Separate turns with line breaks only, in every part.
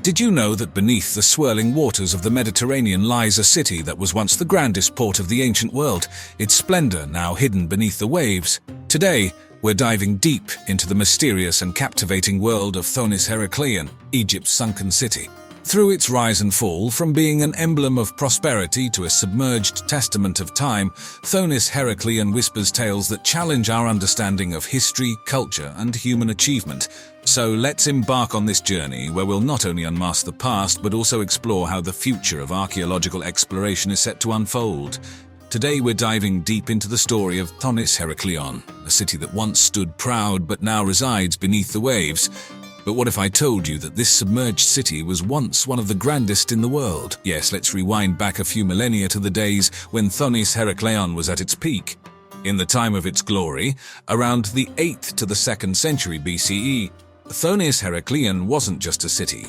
Did you know that beneath the swirling waters of the Mediterranean lies a city that was once the grandest port of the ancient world, its splendor now hidden beneath the waves? Today, we're diving deep into the mysterious and captivating world of Thonis-Heracleion, Egypt's sunken city. Through its rise and fall, from being an emblem of prosperity to a submerged testament of time, Thonis-Heracleion whispers tales that challenge our understanding of history, culture, and human achievement. So let's embark on this journey where we'll not only unmask the past, but also explore how the future of archaeological exploration is set to unfold. Today we're diving deep into the story of Thonis-Heraclion, a city that once stood proud but now resides beneath the waves. But what if I told you that this submerged city was once one of the grandest in the world? Yes, let's rewind back a few millennia to the days when Thonis-Heracleion was at its peak. In the time of its glory, around the 8th to the 2nd century BCE, Thonis-Heracleion wasn't just a city.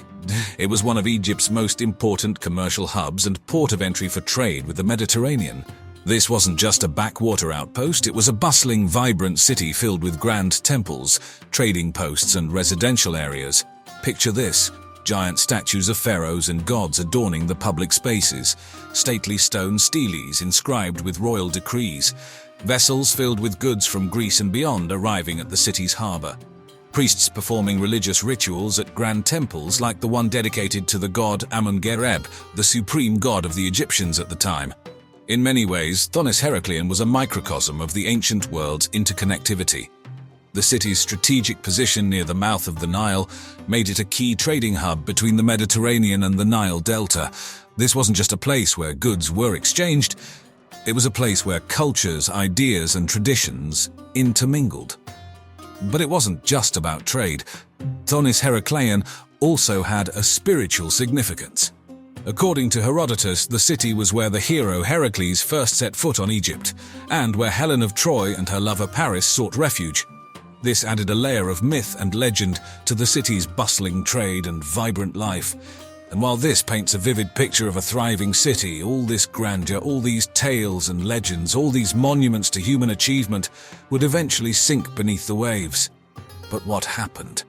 It was one of Egypt's most important commercial hubs and port of entry for trade with the Mediterranean. This wasn't just a backwater outpost, it was a bustling, vibrant city filled with grand temples, trading posts and residential areas. Picture this: giant statues of pharaohs and gods adorning the public spaces, stately stone steles inscribed with royal decrees, vessels filled with goods from Greece and beyond arriving at the city's harbor, priests performing religious rituals at grand temples like the one dedicated to the god Amun-Gereb, the supreme god of the Egyptians at the time. In many ways, Thonis-Heracleion was a microcosm of the ancient world's interconnectivity. The city's strategic position near the mouth of the Nile made it a key trading hub between the Mediterranean and the Nile Delta. This wasn't just a place where goods were exchanged, it was a place where cultures, ideas, and traditions intermingled. But it wasn't just about trade. Thonis-Heracleion also had a spiritual significance. According to Herodotus, the city was where the hero Heracles first set foot on Egypt, and where Helen of Troy and her lover Paris sought refuge. This added a layer of myth and legend to the city's bustling trade and vibrant life. And while this paints a vivid picture of a thriving city, all this grandeur, all these tales and legends, all these monuments to human achievement would eventually sink beneath the waves. But what happened?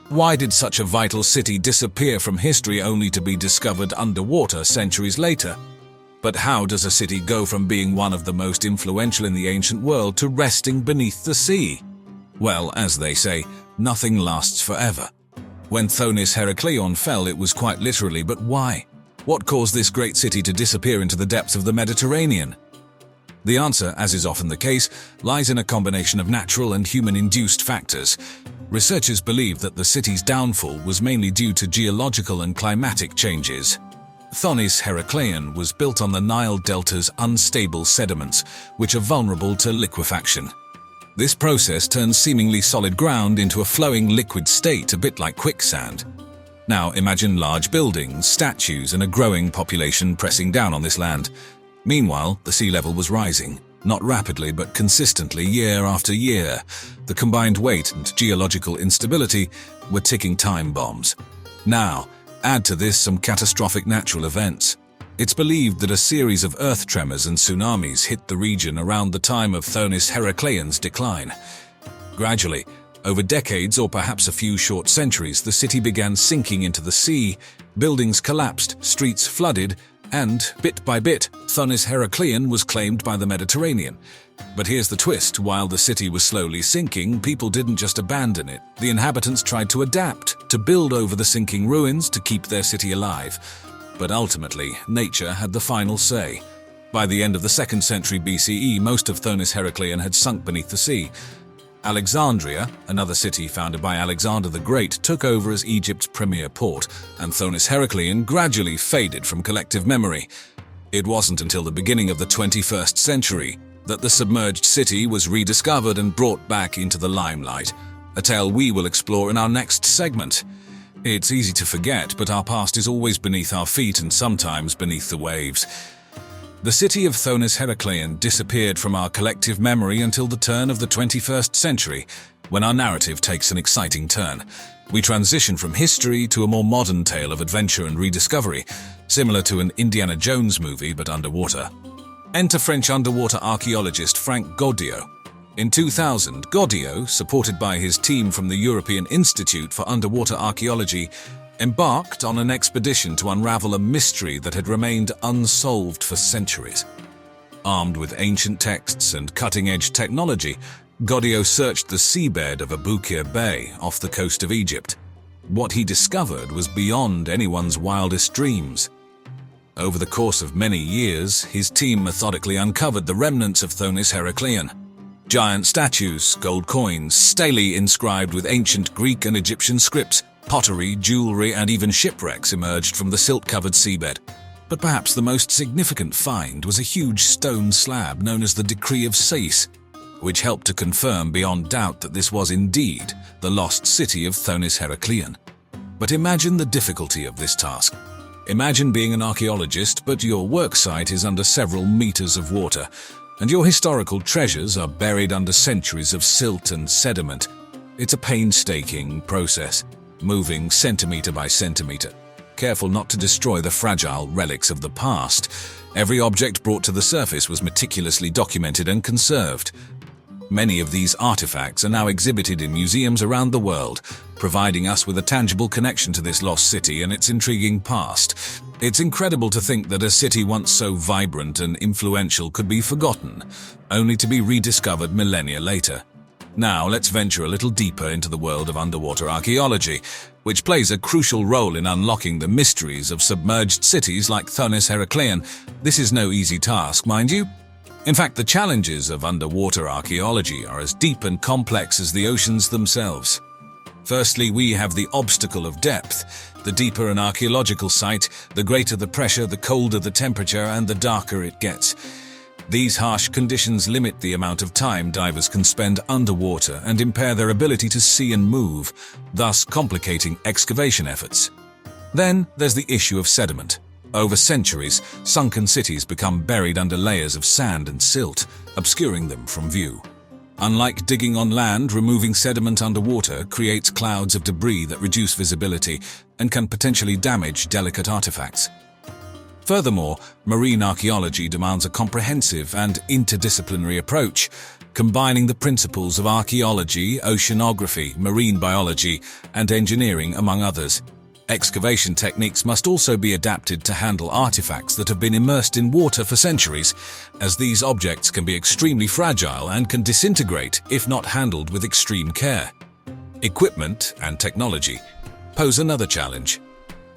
Why did such a vital city disappear from history only to be discovered underwater centuries later? But how does a city go from being one of the most influential in the ancient world to resting beneath the sea? Well, as they say, nothing lasts forever. When Thonis-Heracleion fell, it was quite literally, but why? What caused this great city to disappear into the depths of the Mediterranean? The answer, as is often the case, lies in a combination of natural and human-induced factors. Researchers believe that the city's downfall was mainly due to geological and climatic changes. Thonis-Heracleion was built on the Nile Delta's unstable sediments, which are vulnerable to liquefaction. This process turns seemingly solid ground into a flowing liquid state, a bit like quicksand. Now imagine large buildings, statues, and a growing population pressing down on this land. Meanwhile, the sea level was rising. Not rapidly, but consistently year after year. The combined weight and geological instability were ticking time bombs. Now, add to this some catastrophic natural events. It's believed that a series of earth tremors and tsunamis hit the region around the time of Thonis-Heracleion's decline. Gradually, over decades or perhaps a few short centuries, the city began sinking into the sea, buildings collapsed, streets flooded, and, bit by bit, Thonis-Heracleion was claimed by the Mediterranean. But here's the twist: while the city was slowly sinking, people didn't just abandon it. The inhabitants tried to adapt, to build over the sinking ruins to keep their city alive. But ultimately, nature had the final say. By the end of the 2nd century BCE, most of Thonis-Heracleion had sunk beneath the sea. Alexandria, another city founded by Alexander the Great, took over as Egypt's premier port, and Thonis-Heracleion gradually faded from collective memory. It wasn't until the beginning of the 21st century that the submerged city was rediscovered and brought back into the limelight, a tale we will explore in our next segment. It's easy to forget, but our past is always beneath our feet and sometimes beneath the waves. The city of Thonis-Heracleion disappeared from our collective memory until the turn of the 21st century, when our narrative takes an exciting turn. We transition from history to a more modern tale of adventure and rediscovery, similar to an Indiana Jones movie but underwater. Enter French underwater archaeologist Frank Goddio. In 2000, Goddio, supported by his team from the European Institute for Underwater Archaeology, embarked on an expedition to unravel a mystery that had remained unsolved for centuries. Armed with ancient texts and cutting-edge technology, Gaudio searched the seabed of Abukir Bay off the coast of Egypt. What he discovered was beyond anyone's wildest dreams. Over the course of many years, his team methodically uncovered the remnants of Thonis-Heraclion. Giant statues, gold coins, stelae inscribed with ancient Greek and Egyptian scripts, pottery, jewelry, and even shipwrecks emerged from the silt-covered seabed. But perhaps the most significant find was a huge stone slab known as the Decree of Sais, which helped to confirm beyond doubt that this was indeed the lost city of Thonis-Heraclion. But imagine the difficulty of this task. Imagine being an archaeologist, but your work site is under several meters of water, and your historical treasures are buried under centuries of silt and sediment. It's a painstaking process, moving centimeter by centimeter, careful not to destroy the fragile relics of the past. Every object brought to the surface was meticulously documented and conserved. Many of these artifacts are now exhibited in museums around the world, providing us with a tangible connection to this lost city and its intriguing past. It's incredible to think that a city once so vibrant and influential could be forgotten, only to be rediscovered millennia later. Now let's venture a little deeper into the world of underwater archaeology, which plays a crucial role in unlocking the mysteries of submerged cities like Thonis-Heracleion. This is no easy task, mind you. In fact, the challenges of underwater archaeology are as deep and complex as the oceans themselves. Firstly, we have the obstacle of depth. The deeper an archaeological site, the greater the pressure, the colder the temperature, and the darker it gets. These harsh conditions limit the amount of time divers can spend underwater and impair their ability to see and move, thus complicating excavation efforts. Then there's the issue of sediment. Over centuries, sunken cities become buried under layers of sand and silt, obscuring them from view. Unlike digging on land, removing sediment underwater creates clouds of debris that reduce visibility and can potentially damage delicate artifacts. Furthermore, marine archaeology demands a comprehensive and interdisciplinary approach, combining the principles of archaeology, oceanography, marine biology, and engineering, among others. Excavation techniques must also be adapted to handle artifacts that have been immersed in water for centuries, as these objects can be extremely fragile and can disintegrate if not handled with extreme care. Equipment and technology pose another challenge.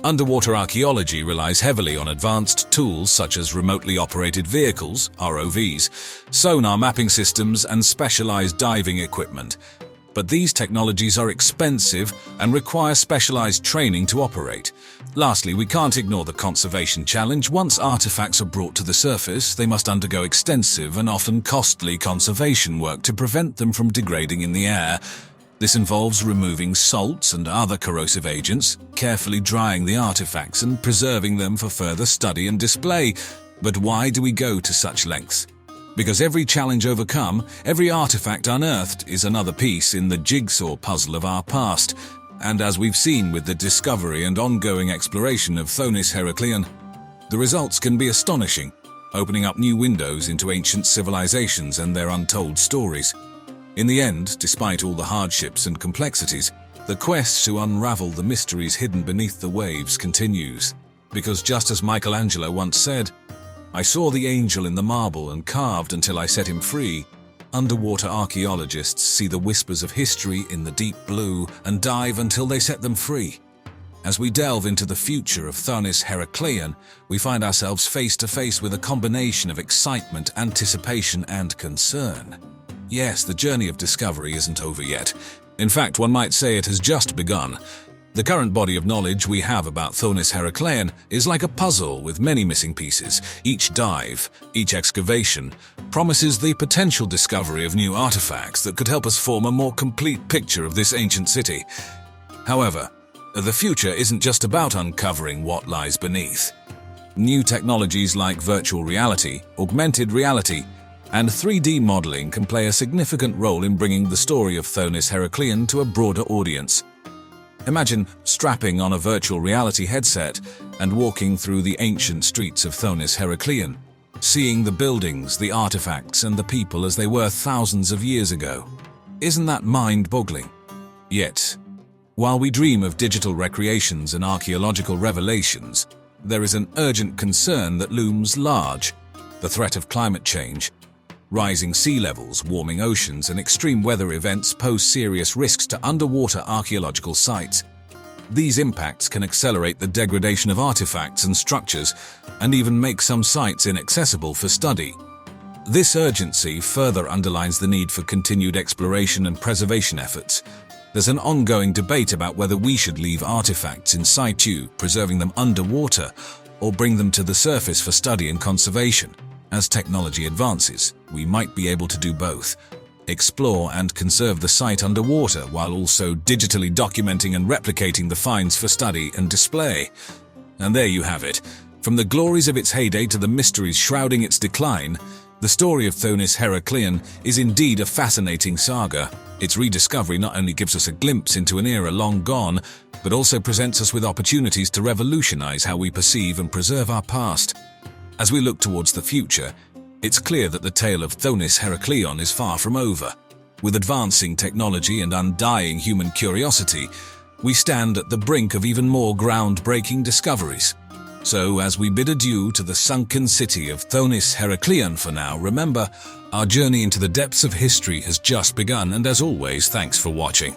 Underwater archaeology relies heavily on advanced tools such as remotely operated vehicles, ROVs, sonar mapping systems, and specialized diving equipment. But these technologies are expensive and require specialized training to operate. Lastly, we can't ignore the conservation challenge. Once artifacts are brought to the surface, they must undergo extensive and often costly conservation work to prevent them from degrading in the air. This involves removing salts and other corrosive agents, carefully drying the artifacts and preserving them for further study and display. But why do we go to such lengths? Because every challenge overcome, every artifact unearthed is another piece in the jigsaw puzzle of our past. And as we've seen with the discovery and ongoing exploration of Thonis-Heraclion, the results can be astonishing, opening up new windows into ancient civilizations and their untold stories. In the end, despite all the hardships and complexities, the quest to unravel the mysteries hidden beneath the waves continues. Because just as Michelangelo once said, "I saw the angel in the marble and carved until I set him free," underwater archaeologists see the whispers of history in the deep blue and dive until they set them free. As we delve into the future of Thonis-Heracleion, we find ourselves face to face with a combination of excitement, anticipation, and concern. Yes, the journey of discovery isn't over yet. In fact, one might say it has just begun. The current body of knowledge we have about Thonis-Heracleion is like a puzzle with many missing pieces. Each dive, each excavation, promises the potential discovery of new artifacts that could help us form a more complete picture of this ancient city. However, the future isn't just about uncovering what lies beneath. New technologies like virtual reality, augmented reality, and 3D modeling can play a significant role in bringing the story of Thonis-Heracleion to a broader audience. Imagine strapping on a virtual reality headset and walking through the ancient streets of Thonis-Heracleion, seeing the buildings, the artifacts, and the people as they were thousands of years ago. Isn't that mind-boggling? Yet, While we dream of digital recreations and archaeological revelations, there is an urgent concern that looms large: the threat of climate change. Rising sea levels, warming oceans, and extreme weather events pose serious risks to underwater archaeological sites. These impacts can accelerate the degradation of artifacts and structures, and even make some sites inaccessible for study. This urgency further underlines the need for continued exploration and preservation efforts. There's an ongoing debate about whether we should leave artifacts in situ, preserving them underwater, or bring them to the surface for study and conservation. As technology advances, we might be able to do both: explore and conserve the site underwater while also digitally documenting and replicating the finds for study and display. And there you have it. From the glories of its heyday to the mysteries shrouding its decline, the story of Thonis-Heraclion is indeed a fascinating saga. Its rediscovery not only gives us a glimpse into an era long gone, but also presents us with opportunities to revolutionize how we perceive and preserve our past. As we look towards the future, it's clear that the tale of Thonis-Heraclion is far from over. With advancing technology and undying human curiosity, we stand at the brink of even more groundbreaking discoveries. So, as we bid adieu to the sunken city of Thonis-Heraclion for now, remember, our journey into the depths of history has just begun, and as always, thanks for watching.